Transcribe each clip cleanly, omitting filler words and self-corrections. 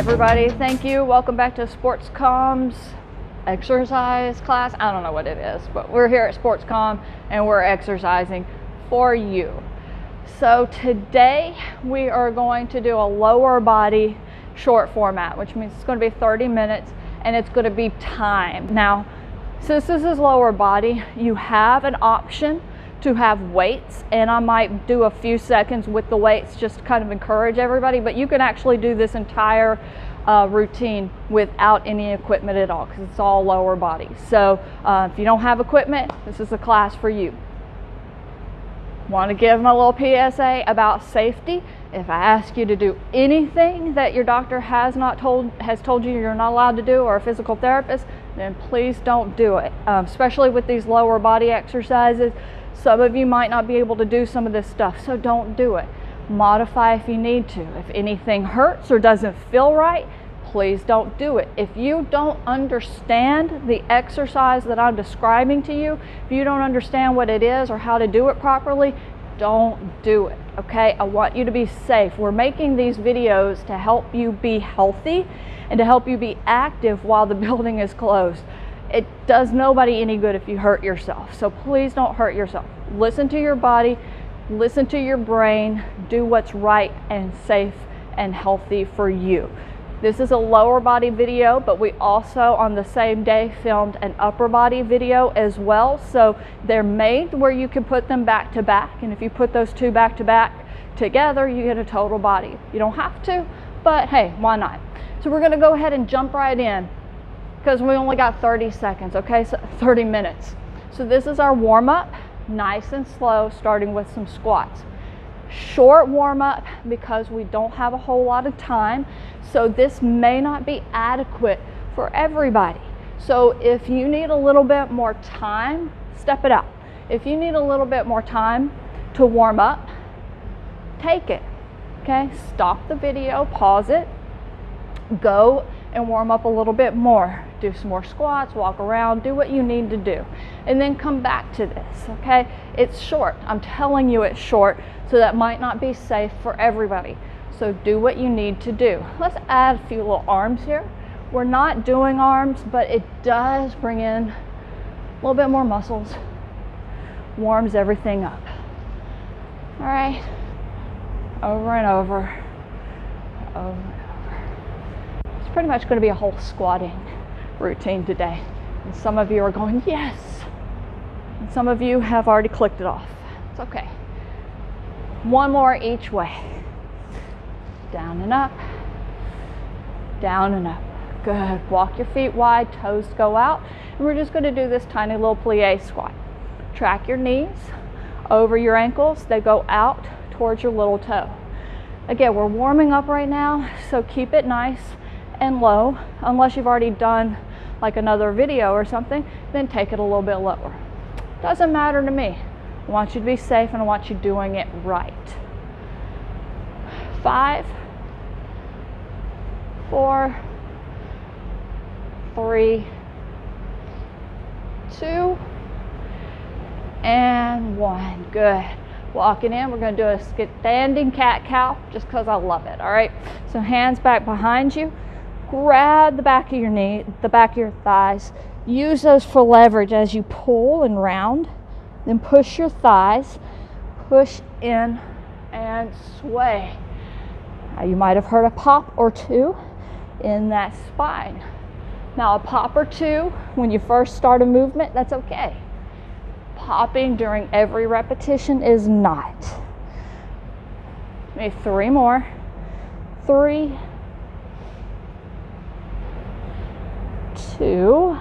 everybody, thank you. Welcome back to Sports Comms exercise class. I don't know what it is, but we're here at Sports Comm and we're exercising for you. So today we are going to do a lower body short format, which means it's going to be 30 minutes and it's going to be timed. Now, since this is lower body, you have an option to have weights, and I might do a few seconds with the weights just to kind of encourage everybody, but you can actually do this entire routine without any equipment at all, because it's all lower body. So if you don't have equipment, this is a class for you. Want to give them a little PSA about safety. If I ask you to do anything that your doctor has told you you're not allowed to do, or a physical therapist, then please don't do it, especially with these lower body exercises. Some of you might not be able to do some of this stuff, so don't do it. Modify if you need to. If anything hurts or doesn't feel right, please don't do it. If you don't understand the exercise that I'm describing to you, if you don't understand what it is or how to do it properly, don't do it, okay? I want you to be safe. We're making these videos to help you be healthy and to help you be active while the building is closed. It does nobody any good if you hurt yourself, so please don't hurt yourself. Listen to your body, listen to your brain, do what's right and safe and healthy for you. This is a lower body video, but we also on the same day filmed an upper body video as well. So they're made where you can put them back to back, and if you put those two back to back together, you get a total body. You don't have to, but hey, why not? So we're gonna go ahead and jump right in, because we only got 30 seconds, okay? So 30 minutes. So this is our warm up, nice and slow, starting with some squats. Short warm up because we don't have a whole lot of time, so this may not be adequate for everybody. So if you need a little bit more time, step it up. If you need a little bit more time to warm up, take it, okay? Stop the video, pause it, go and warm up a little bit more. Do some more squats, walk around, do what you need to do, and then come back to this, okay? It's short. I'm telling you it's short, so that might not be safe for everybody. So do what you need to do. Let's add a few little arms here. We're not doing arms, but it does bring in a little bit more muscles, warms everything up. All right, over and over, over and over. It's pretty much going to be a whole squatting routine today. And some of you are going, yes. And some of you have already clicked it off. It's okay. One more each way. Down and up. Down and up. Good. Walk your feet wide, toes go out. And we're just going to do this tiny little plie squat. Track your knees over your ankles. They go out towards your little toe. Again, we're warming up right now, so keep it nice and low. Unless you've already done like another video or something, then take it a little bit lower. Doesn't matter to me. I want you to be safe and I want you doing it right. 5, 4, 3, 2, and 1. Good. Walking in, we're going to do a standing cat-cow just because I love it. All right. So hands back behind you. Grab the back of your knee, the back of your thighs. Use those for leverage as you pull and round. Then push your thighs, push in and sway. Now you might have heard a pop or two in that spine. Now a pop or two when you first start a movement, that's okay. Popping during every repetition is not. Maybe 3 more. 3, 2,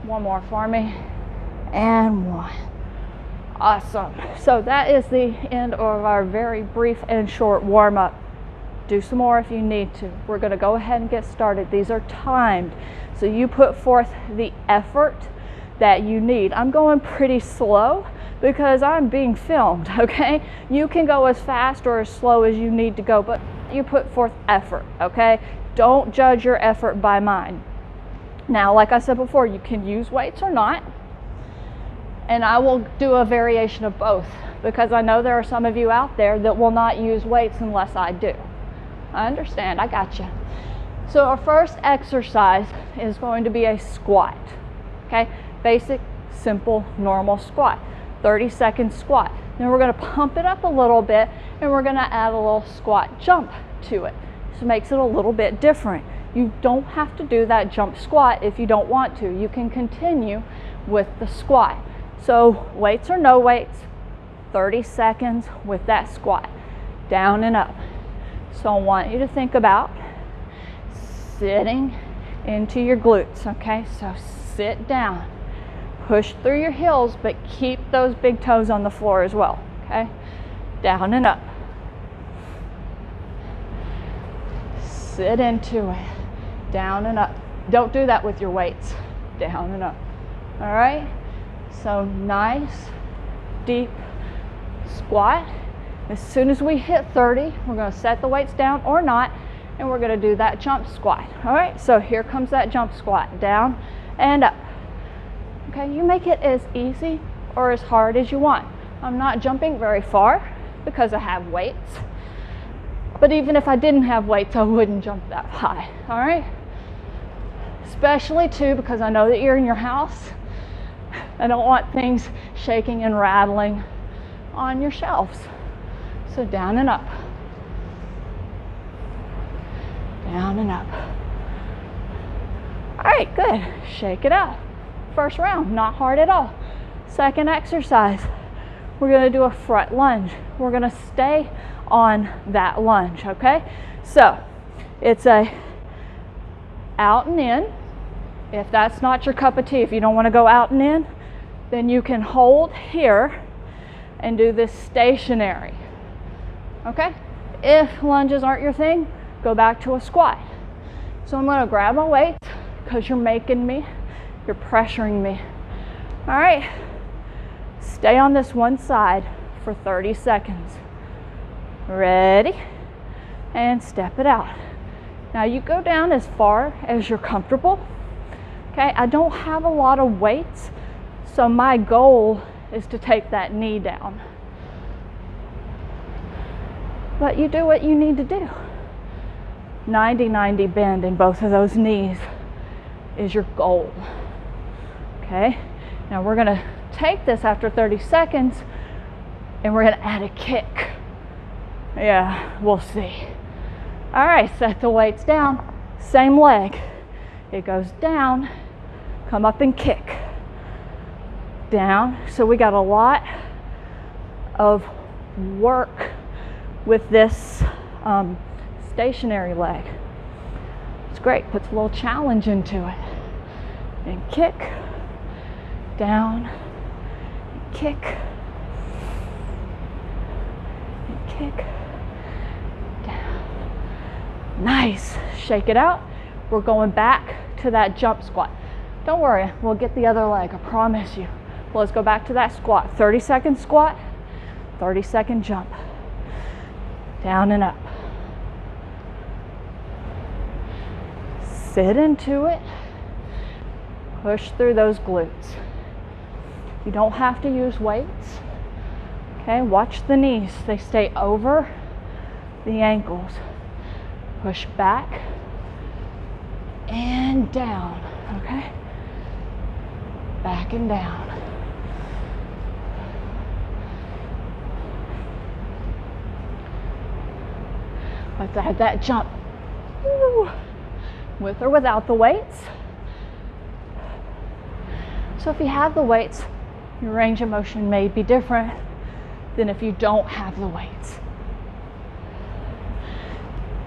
1 more for me, and 1. Awesome. So that is the end of our very brief and short warm-up. Do some more if you need to. We're going to go ahead and get started. These are timed, so you put forth the effort that you need. I'm going pretty slow because I'm being filmed, okay? You can go as fast or as slow as you need to go, but you put forth effort, okay? Don't judge your effort by mine. Now, like I said before, you can use weights or not, and I will do a variation of both because I know there are some of you out there that will not use weights unless I do. I understand. I got you. So our first exercise is going to be a squat. Okay? Basic, simple, normal squat. 30-second squat. Then we're going to pump it up a little bit, and we're going to add a little squat jump to it. So it makes it a little bit different. You don't have to do that jump squat if you don't want to. You can continue with the squat. So weights or no weights, 30 seconds with that squat, down and up. So I want you to think about sitting into your glutes, okay? So sit down, push through your heels, but keep those big toes on the floor as well, okay? Down and up. Sit into it, down and up. Don't do that with your weights, down and up, all right? So nice, deep squat. As soon as we hit 30, we're going to set the weights down or not, and we're going to do that jump squat. All right, so here comes that jump squat, down and up. Okay, you make it as easy or as hard as you want. I'm not jumping very far because I have weights, but even if I didn't have weights, I wouldn't jump that high. All right, especially too because I know that you're in your house. I don't want things shaking and rattling on your shelves. So down and up, down and up. All right, good. Shake it out. First round, not hard at all. Second exercise, we're going to do a front lunge. We're going to stay on that lunge, okay? So it's a out and in. If that's not your cup of tea, if you don't want to go out and in, then you can hold here and do this stationary. Okay? If lunges aren't your thing, go back to a squat. So I'm going to grab my weights because you're making me, you're pressuring me. All right. Stay on this one side for 30 seconds. Ready? And step it out. Now you go down as far as you're comfortable. Okay? I don't have a lot of weights, so my goal is to take that knee down. But you do what you need to do. 90-90 bend in both of those knees is your goal. Okay? Now we're going to take this after 30 seconds and we're going to add a kick. Yeah, we'll see. All right, set the weights down. Same leg. It goes down, come up and kick. Down. So we got a lot of work with this stationary leg. It's great, puts a little challenge into it. And kick, down, and kick, and kick, down. Nice. Shake it out. We're going back to that jump squat. Don't worry, we'll get the other leg, I promise you. Well, let's go back to that squat. 30-second squat, 30-second jump. Down and up. Sit into it. Push through those glutes. You don't have to use weights. Okay, watch the knees. They stay over the ankles. Push back and down. Okay? Back and down. Let's add that jump. Woo. With or without the weights. So if you have the weights, your range of motion may be different than if you don't have the weights.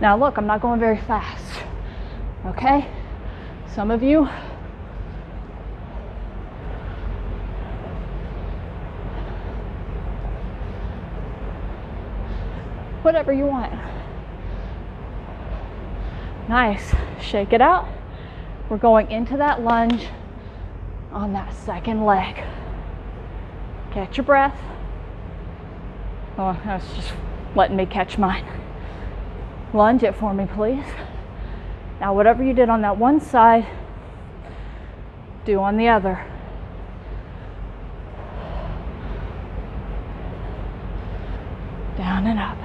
Now look, I'm not going very fast. Okay? Some of you whatever you want. Nice. Shake it out. We're going into that lunge on that second leg. Catch your breath. Oh, that's just letting me catch mine. Lunge it for me, please. Now, whatever you did on that one side, do on the other. Down and up.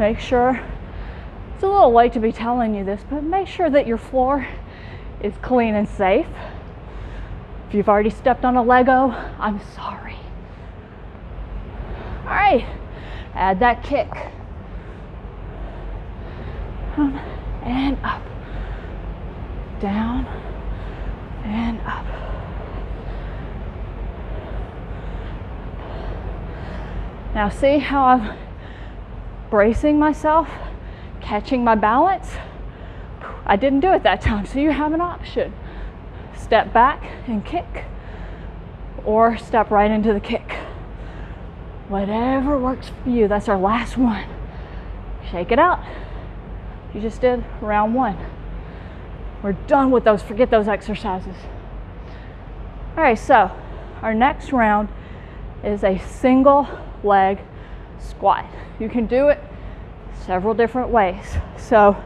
Make sure, it's a little late to be telling you this, but make sure that your floor is clean and safe. If you've already stepped on a Lego, I'm sorry. All right, add that kick. And up, down, and up. Now see how I'm bracing myself, catching my balance? I didn't do it that time, so you have an option. Step back and kick, or step right into the kick. Whatever works for you. That's our last one. Shake it out. You just did round one. We're done with those. Forget those exercises. All right, so our next round is a single leg squat. You can do it several different ways. So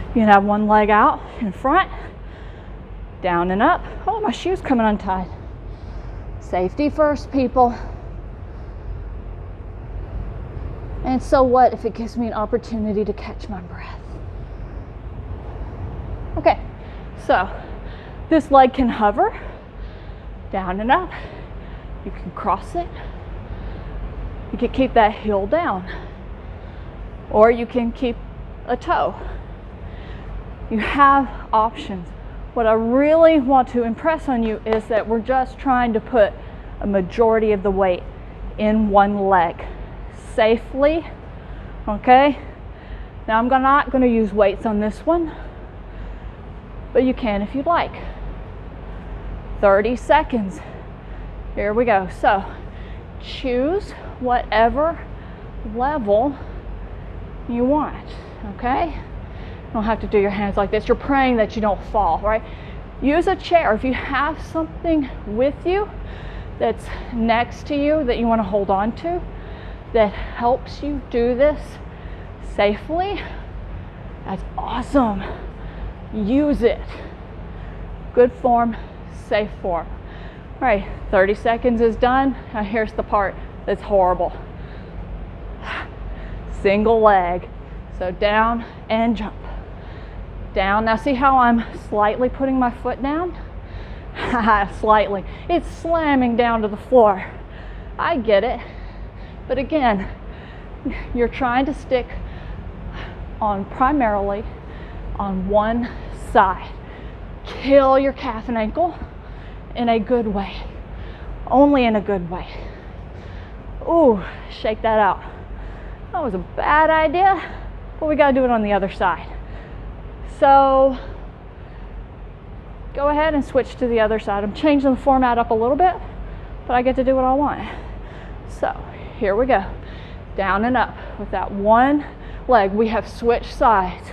you can have one leg out in front, down and up. Oh, my shoe's coming untied. Safety first, people. And so what if it gives me an opportunity to catch my breath? Okay, so this leg can hover down and up. You can cross it. You can keep that heel down, or you can keep a toe. You have options. What I really want to impress on you is that we're just trying to put a majority of the weight in one leg safely. Okay, now I'm not going to use weights on this one, but you can if you'd like. 30 seconds. Here we go. So choose whatever level you want. Okay, you don't have to do your hands like this. You're praying that you don't fall, right? Use a chair. If you have something with you that's next to you that you want to hold on to, that helps you do this safely, that's awesome. Use it. Good form, safe form. All right, 30 seconds is done. Now here's the part that's horrible. Single leg. So down and jump. Down. Now see how I'm slightly putting my foot down? Slightly. It's slamming down to the floor. I get it. But again, you're trying to stick on primarily on one side. Kill your calf and ankle in a good way. Only in a good way. Ooh, shake that out. That was a bad idea, but we gotta do it on the other side. So go ahead and switch to the other side. I'm changing the format up a little bit, but I get to do what I want. So here we go. Down and up with that one leg. We have switched sides.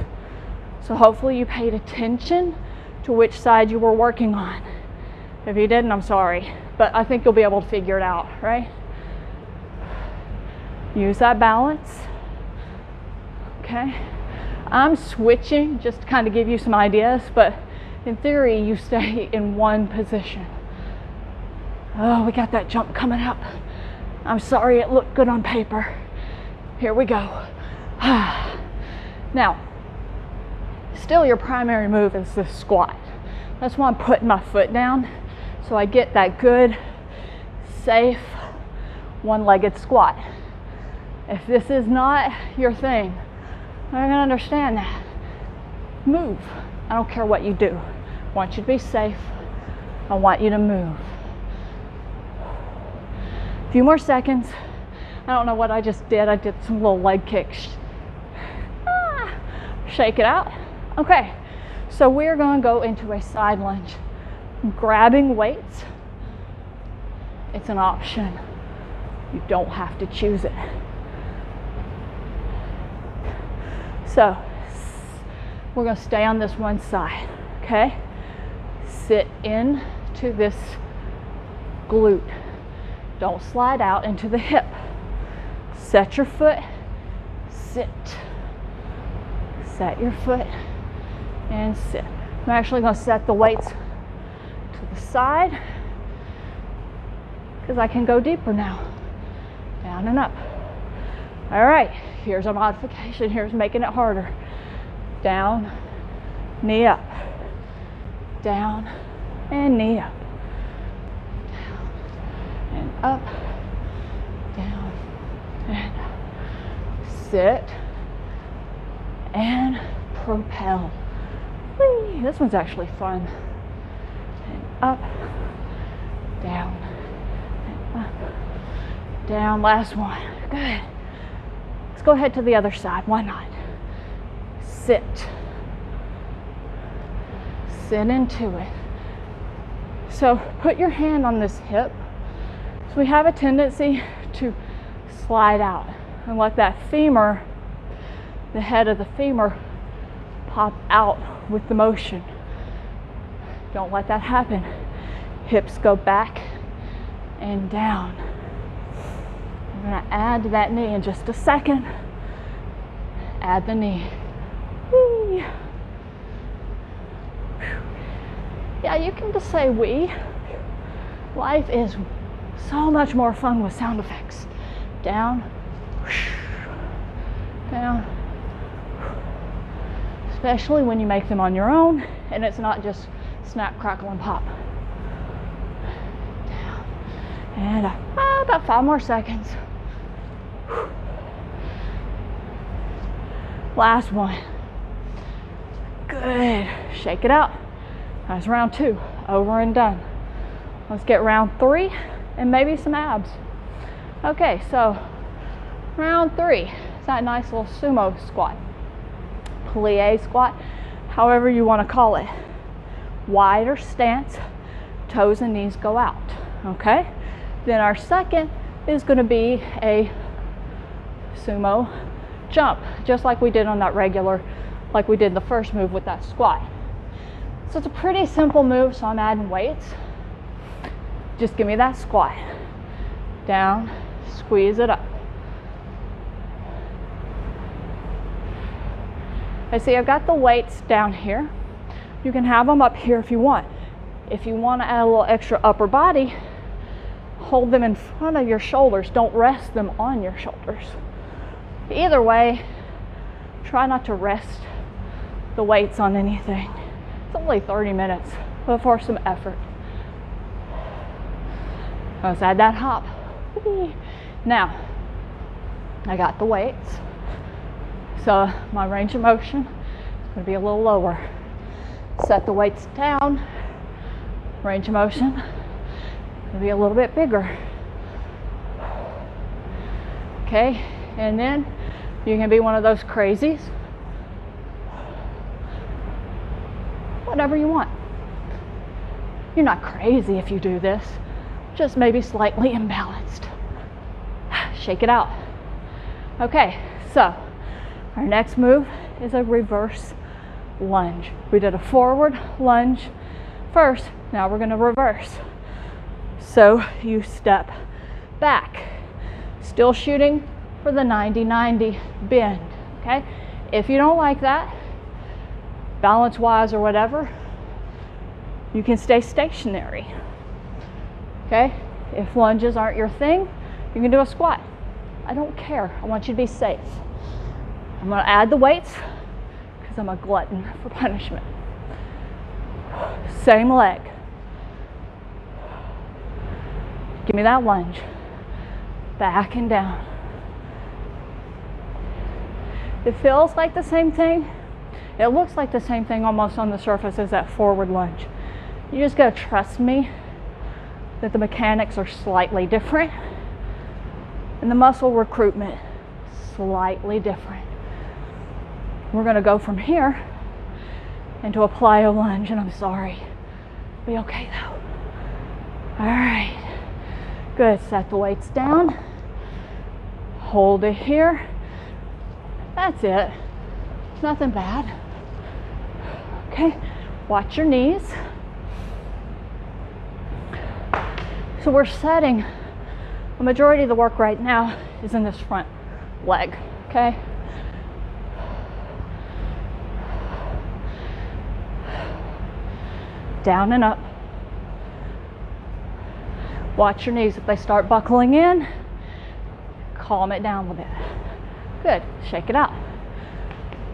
So hopefully you paid attention to which side you were working on. If you didn't, I'm sorry, but I think you'll be able to figure it out, right? Use that balance. Okay. I'm switching just to kind of give you some ideas, but in theory, you stay in one position. Oh, we got that jump coming up. I'm sorry it looked good on paper. Here we go. Now, still your primary move is the squat. That's why I'm putting my foot down, so I get that good, safe, one-legged squat. If this is not your thing, I'm gonna understand that. Move. I don't care what you do. I want you to be safe. I want you to move. A few more seconds. I don't know what I just did. I did some little leg kicks. Shake it out. Okay, so we're gonna go into a side lunge. Grabbing weights, it's an option. You don't have to choose it. So we're going to stay on this one side, okay? Sit in to this glute. Don't slide out into the hip. Set your foot, sit. Set your foot and sit. I'm actually going to set the weights to the side because I can go deeper now. down and up. All right, here's a modification. Here's making it harder. Down, knee up, down, and knee up, down, and up, down, and up. Sit, and propel. Whee! This one's actually fun. And up, down, and up, down. Last one. Good. Let's go ahead to the other side. Why not? Sit. Sit into it. So put your hand on this hip. So we have a tendency to slide out and let that femur, the head of the femur, pop out with the motion. Don't let that happen. Hips go back and down. I'm going to add to that knee in just a second. Add the knee. Whee. Yeah, you can just say wee. Life is so much more fun with sound effects. Down, down. Especially when you make them on your own and it's not just snap, crackle, and pop. Down and up. About 5 more seconds. Last one. Good. Shake it out. That's round 2. Over and done. Let's get round 3 and maybe some abs. Okay, so round 3 is that nice little sumo squat. Plie squat, however you want to call it. Wider stance, toes and knees go out. Okay? Then our second is going to be a sumo jump, just like we did on that regular, like we did the first move with that squat. So it's a pretty simple move, so I'm adding weights. Just give me that squat. Down, squeeze it up. I see I've got the weights down here. You can have them up here if you want. If you want to add a little extra upper body, hold them in front of your shoulders. Don't rest them on your shoulders. Either way, try not to rest the weights on anything. It's only 30 minutes, but for some effort. Let's add that hop. Now, I got the weights, so my range of motion is going to be a little lower. Set the weights down, range of motion going to be a little bit bigger. Okay, and then you can be one of those crazies. Whatever you want. You're not crazy if you do this, just maybe slightly imbalanced. Shake it out. Okay, so our next move is a reverse lunge. We did a forward lunge first, now we're going to reverse. So you step back, still shooting for the 90-90 bend. Okay, if you don't like that, balance wise or whatever, you can stay stationary. Okay, if lunges aren't your thing, you can do a squat. I don't care. I want you to be safe. I'm going to add the weights because I'm a glutton for punishment. Same leg. Give me that lunge. Back and down. It feels like the same thing. It looks like the same thing almost on the surface as that forward lunge. You just got to trust me that the mechanics are slightly different and the muscle recruitment slightly different. We're going to go from here into a plyo lunge, and I'm sorry. Be okay though. All right. Good. Set the weights down. Hold it here. That's it. Nothing bad. Okay. Watch your knees. So we're setting, the majority of the work right now is in this front leg, okay? Down and up. Watch your knees. If they start buckling in, calm it down a little bit. Good. Shake it out.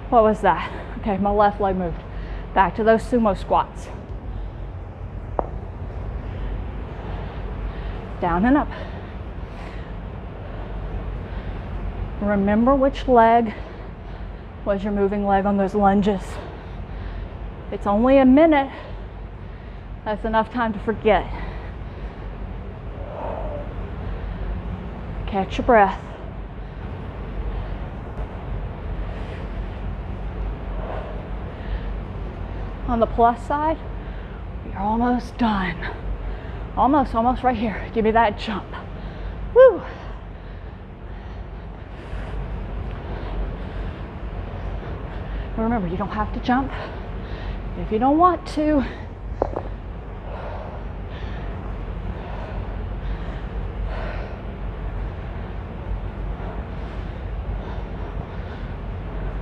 What was that? Okay, my left leg moved. Back to those sumo squats. Down and up. Remember which leg was your moving leg on those lunges. It's only a minute. That's enough time to forget. Catch your breath. On the plus side, you're almost done. Almost right here. Give me that jump. Woo! Remember, you don't have to jump if you don't want to.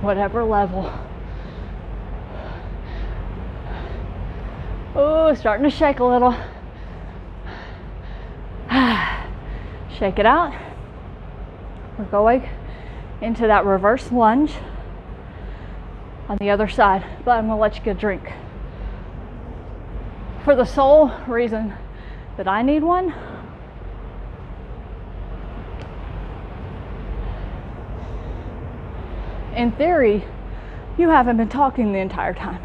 Whatever level. Oh, starting to shake a little. Shake it out. We're going into that reverse lunge on the other side, but I'm gonna let you get a drink. For the sole reason that I need one, in theory, you haven't been talking the entire time.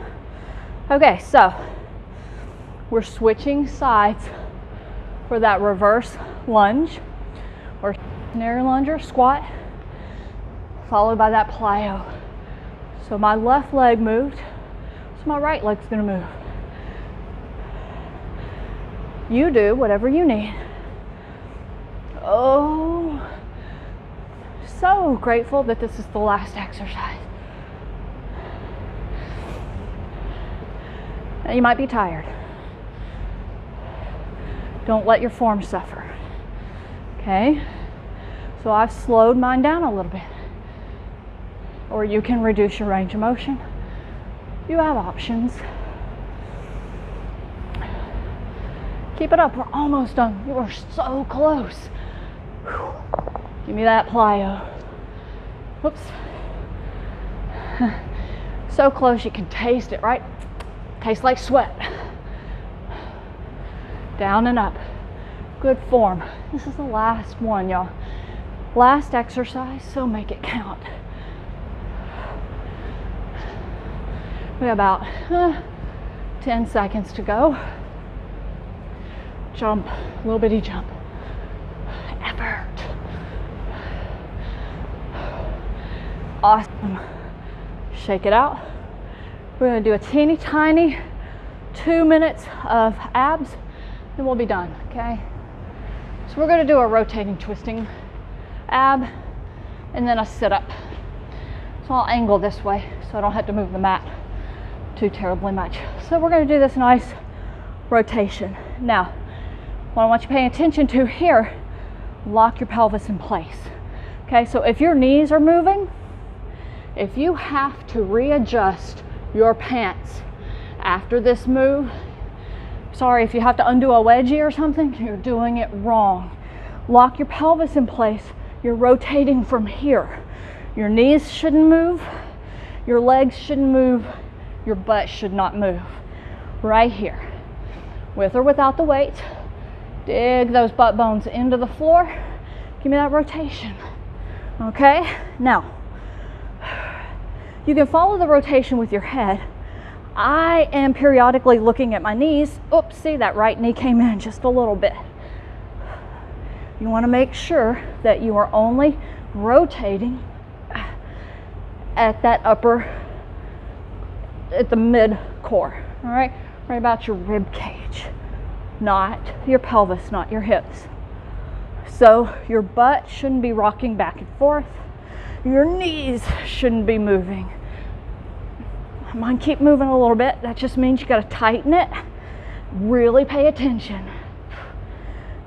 Okay, so we're switching sides for that reverse lunge or stationary lunge or squat, followed by that plyo. So my left leg moved, so my right leg's gonna move. You do whatever you need. Oh, so grateful that this is the last exercise. Now you might be tired. Don't let your form suffer. Okay? So I've slowed mine down a little bit. Or you can reduce your range of motion. You have options. Keep it up. We're almost done. You are so close. Whew. Give me that plyo. Whoops. So close you can taste it, right? Tastes like sweat. Down and up. Good form. This is the last one, y'all. Last exercise, so make it count. We have about 10 seconds to go. Jump, little bitty jump. Effort. Awesome. Shake it out. We're gonna do a teeny tiny 2 minutes of abs, and we'll be done, okay? So we're gonna do a rotating twisting ab, and then a sit up. So I'll angle this way so I don't have to move the mat too terribly much. So we're gonna do this nice rotation. Now, what I want you paying attention to here, lock your pelvis in place. Okay, so if your knees are moving, if you have to readjust your pants after this move, sorry, if you have to undo a wedgie or something, you're doing it wrong. Lock your pelvis in place. You're rotating from here. Your knees shouldn't move. Your legs shouldn't move. Your butt should not move. Right here. With or without the weight. Dig those butt bones into the floor. Give me that rotation. Okay? Now, you can follow the rotation with your head. I am periodically looking at my knees. Oops, see, that right knee came in just a little bit. You want to make sure that you are only rotating at that upper, at the mid core, all right? Right about your rib cage, not your pelvis, not your hips. So your butt shouldn't be rocking back and forth. Your knees shouldn't be moving. Mine keep moving a little bit. That just means you got to tighten it. Really pay attention.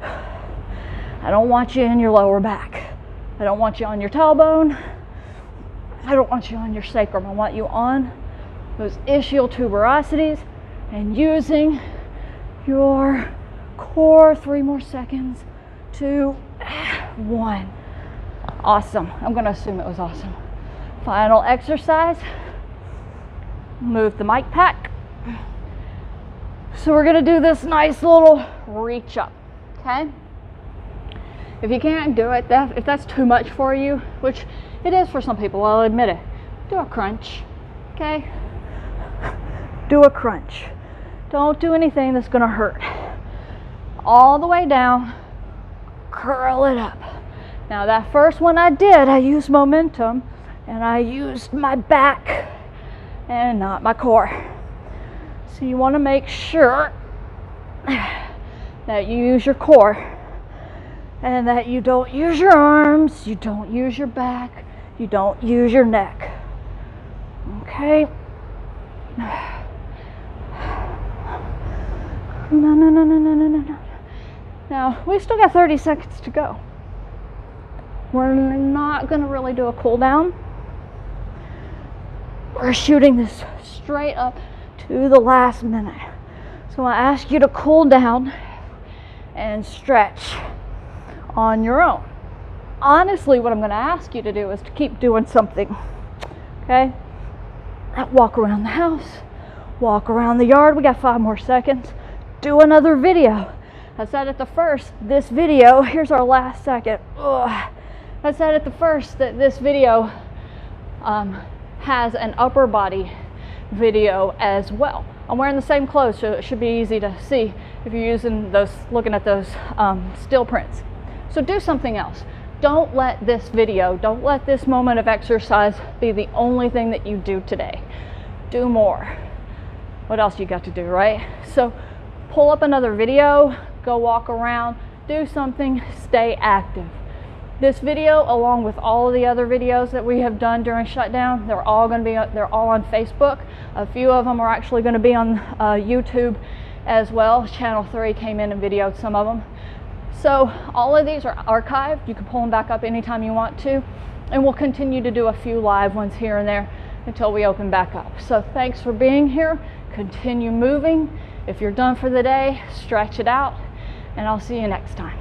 I don't want you in your lower back. I don't want you on your tailbone. I don't want you on your sacrum. I want you on those ischial tuberosities and using your core. 3 more seconds. 2, 1. Awesome. I'm going to assume it was awesome. Final exercise. Move the mic pack. So we're going to do this nice little reach up, okay? If you can't do it, if that's too much for you, which it is for some people, I'll admit it, do a crunch, okay? Do a crunch. Don't do anything that's going to hurt. All the way down, curl it up. Now that first one I did, I used momentum and I used my back and not my core. So you want to make sure that you use your core and that you don't use your arms, you don't use your back, you don't use your neck. Okay? No. Now, we still got 30 seconds to go. We're not going to really do a cool down. We're shooting this straight up to the last minute. So I ask you to cool down and stretch on your own. Honestly, what I'm going to ask you to do is to keep doing something. Okay? Walk around the house, walk around the yard. We got 5 more seconds. Do another video. I said at the first, this video, here's our last second. Ugh. I said at the first that this video has an upper body video as well. I'm wearing the same clothes, so it should be easy to see if you're using those, looking at those still prints. So do something else. Don't let this video, don't let this moment of exercise be the only thing that you do today. Do more. What else you got to do, right? So pull up another video, go walk around, do something, stay active. This video, along with all of the other videos that we have done during shutdown, they're all on Facebook. A few of them are actually going to be on YouTube as well. Channel 3 came in and videoed some of them. So all of these are archived. You can pull them back up anytime you want to. And we'll continue to do a few live ones here and there until we open back up. So thanks for being here. Continue moving. If you're done for the day, stretch it out. And I'll see you next time.